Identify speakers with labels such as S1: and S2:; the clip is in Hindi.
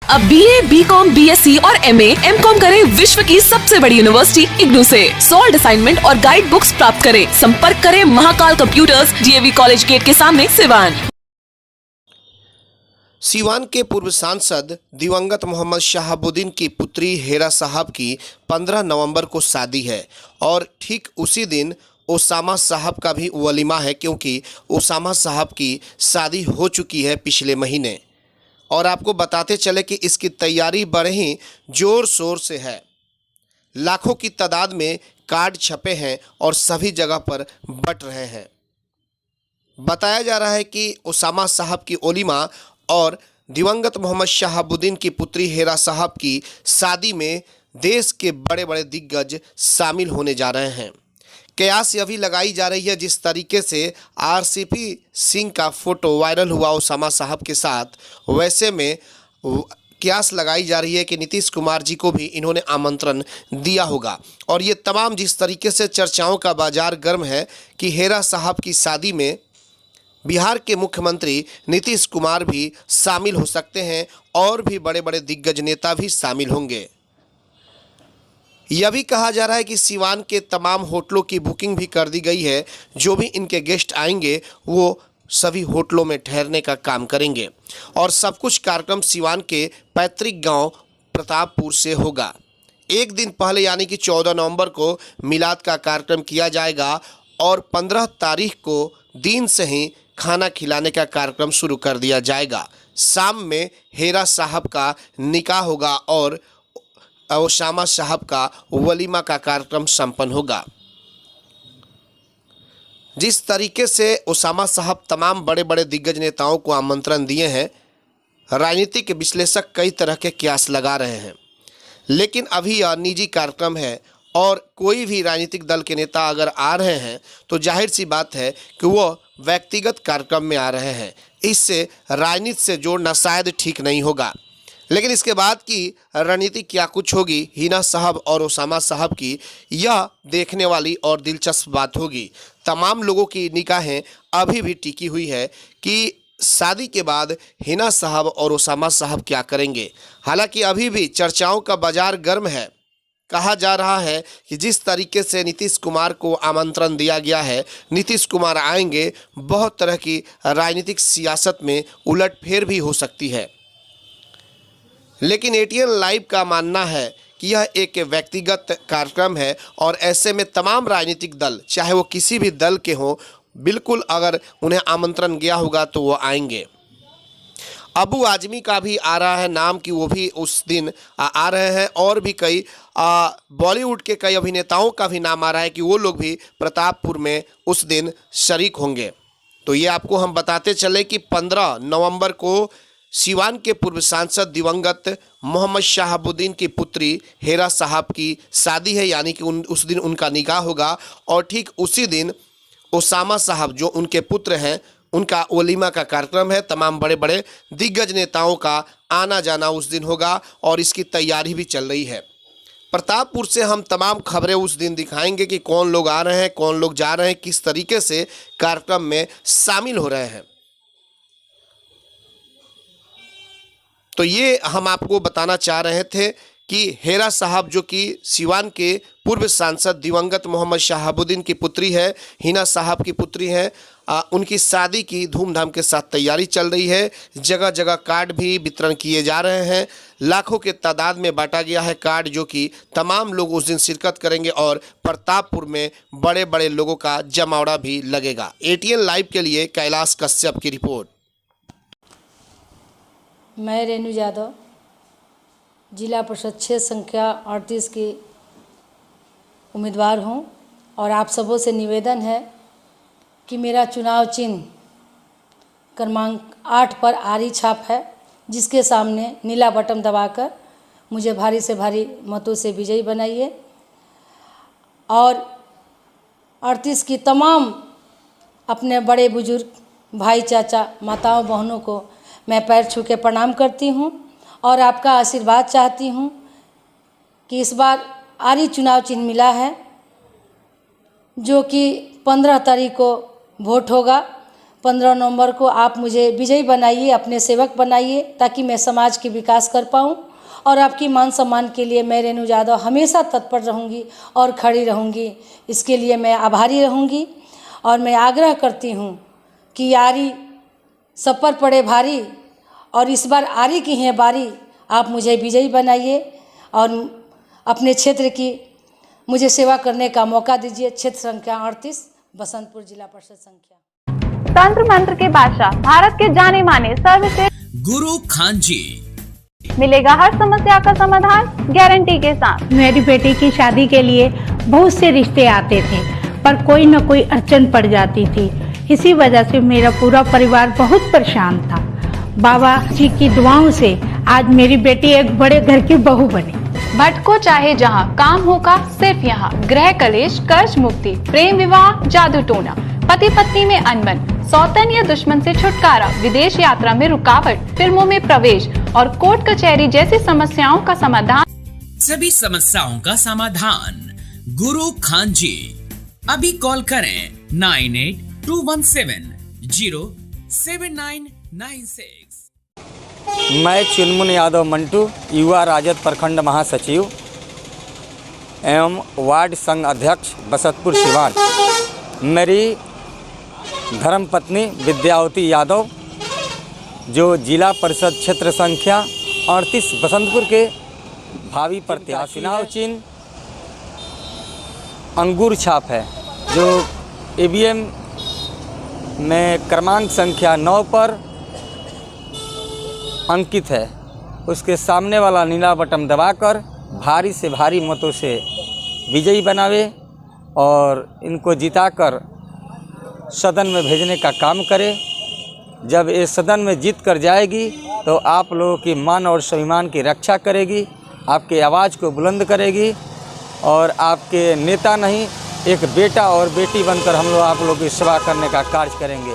S1: अब BA, BCom, BSc और MA, MCom करें विश्व की सबसे बड़ी यूनिवर्सिटी इग्नू से। सॉल्ड असाइनमेंट और गाइड बुक्स प्राप्त करें। संपर्क करें Mahakal computers, DAV college gate के सामने, सिवान।
S2: सिवान के पूर्व सांसद दिवंगत मोहम्मद शहाबुद्दीन की पुत्री हेरा साहब की 15 नवंबर को शादी है और ठीक उसी दिन ओसामा साहब का भी वलीमा है, क्योंकि ओसामा साहब की शादी हो चुकी है पिछले महीने। और आपको बताते चले कि इसकी तैयारी बड़े ही जोर शोर से है। लाखों की तादाद में कार्ड छपे हैं और सभी जगह पर बंट रहे हैं। बताया जा रहा है कि ओसामा साहब की वलीमा और दिवंगत मोहम्मद शहाबुद्दीन की पुत्री हेरा साहब की शादी में देश के बड़े बड़े दिग्गज शामिल होने जा रहे हैं। कयास यह भी लगाई जा रही है, जिस तरीके से RCP सिंह का फोटो वायरल हुआ ओसामा साहब के साथ, वैसे में कयास लगाई जा रही है कि नीतीश कुमार जी को भी इन्होंने आमंत्रण दिया होगा। और ये तमाम जिस तरीके से चर्चाओं का बाजार गर्म है कि हेरा साहब की शादी में बिहार के मुख्यमंत्री नीतीश कुमार भी शामिल हो सकते हैं और भी बड़े बड़े दिग्गज नेता भी शामिल होंगे। यह भी कहा जा रहा है कि सिवान के तमाम होटलों की बुकिंग भी कर दी गई है। जो भी इनके गेस्ट आएंगे वो सभी होटलों में ठहरने का काम करेंगे और सब कुछ कार्यक्रम सिवान के पैतृक गांव प्रतापपुर से होगा। एक दिन पहले यानी कि 14 नवंबर को मिलाद का कार्यक्रम किया जाएगा और 15 तारीख को दिन से ही खाना खिलाने का कार्यक्रम शुरू कर दिया जाएगा। शाम में हेरा साहब का निकाह होगा और ओसामा साहब का वलीमा का कार्यक्रम संपन्न होगा। जिस तरीके से ओसामा साहब तमाम बड़े बड़े दिग्गज नेताओं को आमंत्रण दिए हैं, राजनीतिक विश्लेषक कई तरह के कयास लगा रहे हैं, लेकिन अभी यह निजी कार्यक्रम है और कोई भी राजनीतिक दल के नेता अगर आ रहे हैं तो जाहिर सी बात है कि वो व्यक्तिगत कार्यक्रम में आ रहे हैं। इससे राजनीति से जोड़ना शायद ठीक नहीं होगा। लेकिन इसके बाद की रणनीति क्या कुछ होगी हिना साहब और ओसामा साहब की, यह देखने वाली और दिलचस्प बात होगी। तमाम लोगों की निगाहें अभी भी टिकी हुई है कि शादी के बाद हिना साहब और ओसामा साहब क्या करेंगे। हालांकि अभी भी चर्चाओं का बाजार गर्म है। कहा जा रहा है कि जिस तरीके से नीतीश कुमार को आमंत्रण दिया गया है, नीतीश कुमार आएंगे, बहुत तरह की राजनीतिक सियासत में उलटफेर भी हो सकती है। लेकिन ATN लाइव का मानना है कि यह एक व्यक्तिगत कार्यक्रम है और ऐसे में तमाम राजनीतिक दल, चाहे वो किसी भी दल के हों, बिल्कुल अगर उन्हें आमंत्रण गया होगा तो वो आएंगे। अबू आजमी का भी आ रहा है नाम कि वो भी उस दिन आ रहे हैं और भी कई बॉलीवुड के कई अभिनेताओं का भी नाम आ रहा है कि वो लोग भी प्रतापपुर में उस दिन शरीक होंगे। तो ये आपको हम बताते चले कि 15 नवंबर को सिवान के पूर्व सांसद दिवंगत मोहम्मद शहाबुद्दीन की पुत्री हेरा साहब की शादी है, यानी कि उस दिन उनका निकाह होगा और ठीक उसी दिन ओसामा साहब जो उनके पुत्र हैं उनका वलीमा का कार्यक्रम है। तमाम बड़े बड़े दिग्गज नेताओं का आना जाना उस दिन होगा और इसकी तैयारी भी चल रही है। प्रतापपुर से हम तमाम खबरें उस दिन दिखाएंगे कि कौन लोग आ रहे हैं, कौन लोग जा रहे हैं, किस तरीके से कार्यक्रम में शामिल हो रहे हैं। तो ये हम आपको बताना चाह रहे थे कि हेरा साहब जो कि सिवान के पूर्व सांसद दिवंगत मोहम्मद शहाबुद्दीन की पुत्री है, हिना साहब की पुत्री है, उनकी शादी की धूमधाम के साथ तैयारी चल रही है। जगह जगह कार्ड भी वितरण किए जा रहे हैं। लाखों के तादाद में बांटा गया है कार्ड, जो कि तमाम लोग उस दिन शिरकत करेंगे और प्रतापपुर में बड़े बड़े लोगों का जमावड़ा भी लगेगा। ATN लाइव के लिए कैलाश कश्यप की रिपोर्ट।
S3: मैं रेणु यादव, जिला परिषद 6 संख्या 38 की उम्मीदवार हूं और आप सबों से निवेदन है कि मेरा चुनाव चिन्ह क्रमांक 8 पर आरी छाप है, जिसके सामने नीला बटन दबाकर मुझे भारी से भारी मतों से विजयी बनाइए। और 38 की तमाम अपने बड़े बुजुर्ग भाई चाचा माताओं बहनों को मैं पैर छू के प्रणाम करती हूं और आपका आशीर्वाद चाहती हूं कि इस बार आरी चुनाव चिन्ह मिला है, जो कि 15 तारीख को वोट होगा। 15 नवंबर को आप मुझे विजयी बनाइए, अपने सेवक बनाइए, ताकि मैं समाज की विकास कर पाऊँ। और आपकी मान सम्मान के लिए मैं रेणु यादव हमेशा तत्पर रहूँगी और खड़ी रहूँगी। इसके लिए मैं आभारी रहूँगी और मैं आग्रह करती हूँ कि यारी सब पर पड़े भारी, और इस बार आरी की है बारी, आप मुझे विजयी बनाइए और अपने क्षेत्र की मुझे सेवा करने का मौका दीजिए। क्षेत्र संख्या 38, बसंतपुर जिला परिषद संख्या।
S4: तंत्र मंत्र के बादशाह, भारत के जाने माने सर्वश्रेष्ठ
S5: गुरु खान जी,
S4: मिलेगा हर समस्या का समाधान गारंटी के साथ।
S6: मेरी बेटी की शादी के लिए बहुत से रिश्ते आते थे, पर कोई न कोई अड़चन पड़ जाती थी। इसी वजह से मेरा पूरा परिवार बहुत परेशान था। बाबा जी की दुआओं से आज मेरी बेटी एक बड़े घर की बहू बनी।
S4: भटको चाहे जहां, काम होगा सिर्फ यहाँ। गृह कलेश, कर्ज मुक्ति, प्रेम विवाह, जादू टोना, पति पत्नी में अनबन, सौतन या दुश्मन से छुटकारा, विदेश यात्रा में रुकावट, फिल्मों में प्रवेश और कोर्ट कचहरी जैसी समस्याओं का समाधान।
S5: सभी समस्याओं का समाधान गुरु खान जी। अभी कॉल करें 9821707996।
S7: मैं चुनमुन यादव मंटू, युवा राजद प्रखंड महासचिव एवं वार्ड संघ अध्यक्ष बसंतपुर सिवान। मेरी धर्मपत्नी विद्यावती यादव, जो जिला परिषद क्षेत्र संख्या 38 बसंतपुर के भावी प्रत्याशी। चुनाव चिन्ह अंगूर छाप है, जो ईवीएम में क्रमांक संख्या 9 पर अंकित है। उसके सामने वाला नीला बटन दबाकर भारी से भारी मतों से विजयी बनावे और इनको जिताकर सदन में भेजने का काम करे। जब ये सदन में जीत कर जाएगी तो आप लोगों की मान और स्वाभिमान की रक्षा करेगी, आपके आवाज़ को बुलंद करेगी और आपके नेता नहीं, एक बेटा और बेटी बनकर हम लोग आप लोगों की सेवा करने का कार्य करेंगे।